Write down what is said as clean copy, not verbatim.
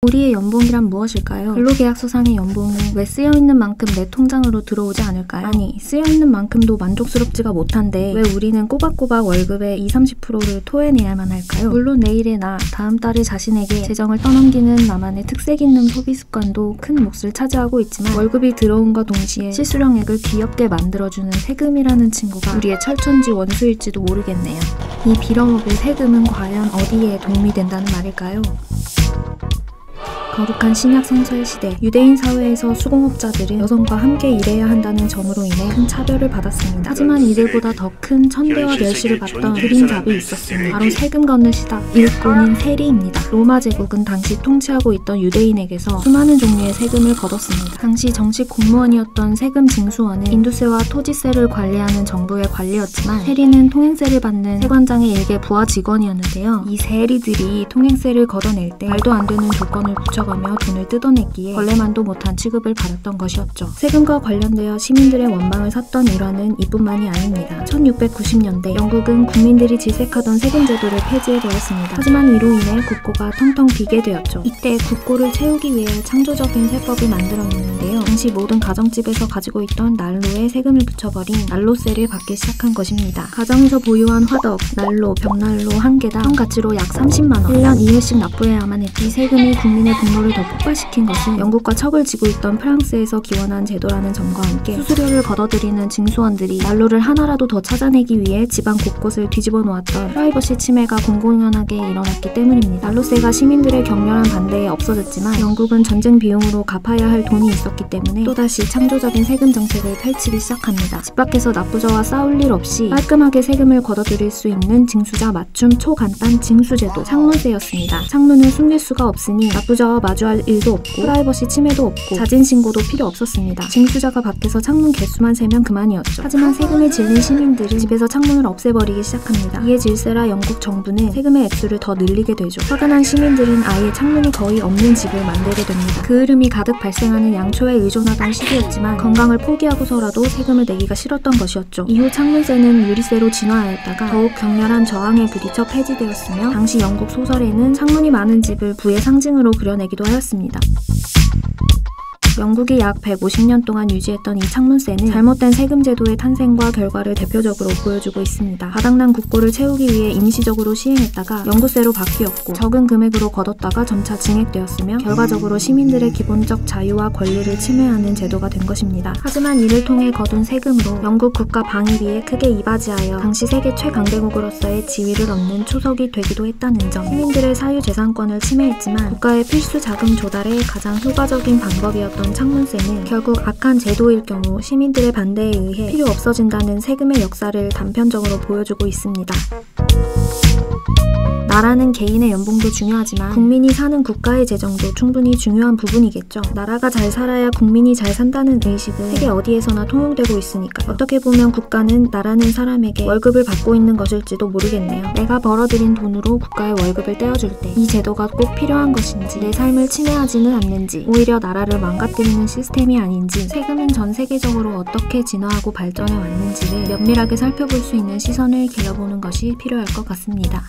우리의 연봉이란 무엇일까요? 근로계약서상의 연봉은 왜 쓰여있는 만큼 내 통장으로 들어오지 않을까요? 아니, 쓰여있는 만큼도 만족스럽지가 못한데 왜 우리는 꼬박꼬박 월급의 20-30%를 토해내야만 할까요? 물론 내일의 나, 다음 달의 자신에게 재정을 떠넘기는 나만의 특색 있는 소비 습관도 큰 몫을 차지하고 있지만 월급이 들어온과 동시에 실수령액을 귀엽게 만들어주는 세금이라는 친구가 우리의 철천지 원수일지도 모르겠네요. 이 빌어먹을 세금은 과연 어디에 도움이 된다는 말일까요? 거룩한 신약 성서의 시대, 유대인 사회에서 수공업자들은 여성과 함께 일해야 한다는 점으로 인해 큰 차별을 받았습니다. 하지만 이들보다 더 큰 천대와 멸시를 받던 그림잡이 있었으니 바로 세금 걷는 시다, 일꾼인 세리입니다. 로마 제국은 당시 통치하고 있던 유대인에게서 수많은 종류의 세금을 걷었습니다. 당시 정식 공무원이었던 세금 징수원은 인두세와 토지세를 관리하는 정부의 관리였지만 세리는 통행세를 받는 세관장의 일개 부하 직원이었는데요. 이 세리들이 통행세를 걷어낼 때 말도 안 되는 조건을 붙여가며 돈을 뜯어냈기에 벌레만도 못한 취급을 받았던 것이었죠. 세금과 관련되어 시민들의 원망을 샀던 일화는 이뿐만이 아닙니다. 1690년대 영국은 국민들이 질색하던 세금 제도를 폐지해버렸습니다. 하지만 이로 인해 국고가 텅텅 비게 되었죠. 이때 국고를 채우기 위해 창조적인 세법을 만들어냈는데요. 당시 모든 가정집에서 가지고 있던 난로에 세금을 붙여버린 난로세를 받기 시작한 것입니다. 가정에서 보유한 화덕, 난로, 벽난로 한 개당 현 가치로 약 30만원, 1년 2회씩 납부해야만 했기 세금이 국민의 분노를 더 폭발시킨 것은 영국과 척을 지고 있던 프랑스에서 기원한 제도라는 점과 함께 수수료를 걷어들이는 징수원들이 난로를 하나라도 더 찾아내기 위해 집안 곳곳을 뒤집어 놓았던 프라이버시 침해가 공공연하게 일어났기 때문입니다. 난로세가 시민들의 격렬한 반대에 없어졌지만 영국은 전쟁 비용으로 갚아야 할 돈이 있었기 때문에 또다시 창조적인 세금 정책을 펼치기 시작합니다. 집 밖에서 납부자와 싸울 일 없이 깔끔하게 세금을 걷어들일 수 있는 징수자 맞춤 초간단 징수제도, 창문세였습니다. 창문은 숨길 수가 없으니 납부자와 마주할 일도 없고 프라이버시 침해도 없고 자진신고도 필요 없었습니다. 징수자가 밖에서 창문 개수만 세면 그만이었죠. 하지만 세금을 질린 시민들은 집에서 창문을 없애버리기 시작합니다. 이에 질세라 영국 정부는 세금의 액수를 더 늘리게 되죠. 화가 난 시민들은 아예 창문이 거의 없는 집을 만들게 됩니다. 그 흐름이 가득 발생하는 양초에 의존하던 시기였지만 건강을 포기하고서라도 세금을 내기가 싫었던 것이었죠. 이후 창문세는 유리세로 진화하였다가 더욱 격렬한 저항에 부딪혀 폐지되었으며 당시 영국 소설에는 창문이 많은 집을 부의 상징으로 그려내기도 하였습니다. 영국이 약 150년 동안 유지했던 이 창문세는 잘못된 세금 제도의 탄생과 결과를 대표적으로 보여주고 있습니다. 바닥난 국고를 채우기 위해 임시적으로 시행했다가 영구세로 바뀌었고 적은 금액으로 걷었다가 점차 증액되었으며 결과적으로 시민들의 기본적 자유와 권리를 침해하는 제도가 된 것입니다. 하지만 이를 통해 거둔 세금으로 영국 국가 방위비에 크게 이바지하여 당시 세계 최강대국으로서의 지위를 얻는 초석이 되기도 했다는 점, 시민들의 사유재산권을 침해했지만 국가의 필수 자금 조달의 가장 효과적인 방법이었던 창문세는 결국 악한 제도일 경우 시민들의 반대에 의해 필요 없어진다는 세금의 역사를 단편적으로 보여주고 있습니다. 나라는 개인의 연봉도 중요하지만 국민이 사는 국가의 재정도 충분히 중요한 부분이겠죠. 나라가 잘 살아야 국민이 잘 산다는 의식은 세계 어디에서나 통용되고 있으니까요. 어떻게 보면 국가는 나라는 사람에게 월급을 받고 있는 것일지도 모르겠네요. 내가 벌어들인 돈으로 국가의 월급을 떼어줄 때 이 제도가 꼭 필요한 것인지, 내 삶을 침해하지는 않는지, 오히려 나라를 망가뜨리는 시스템이 아닌지, 세금은 전 세계적으로 어떻게 진화하고 발전해 왔는지를 면밀하게 살펴볼 수 있는 시선을 길러보는 것이 필요할 것 같습니다.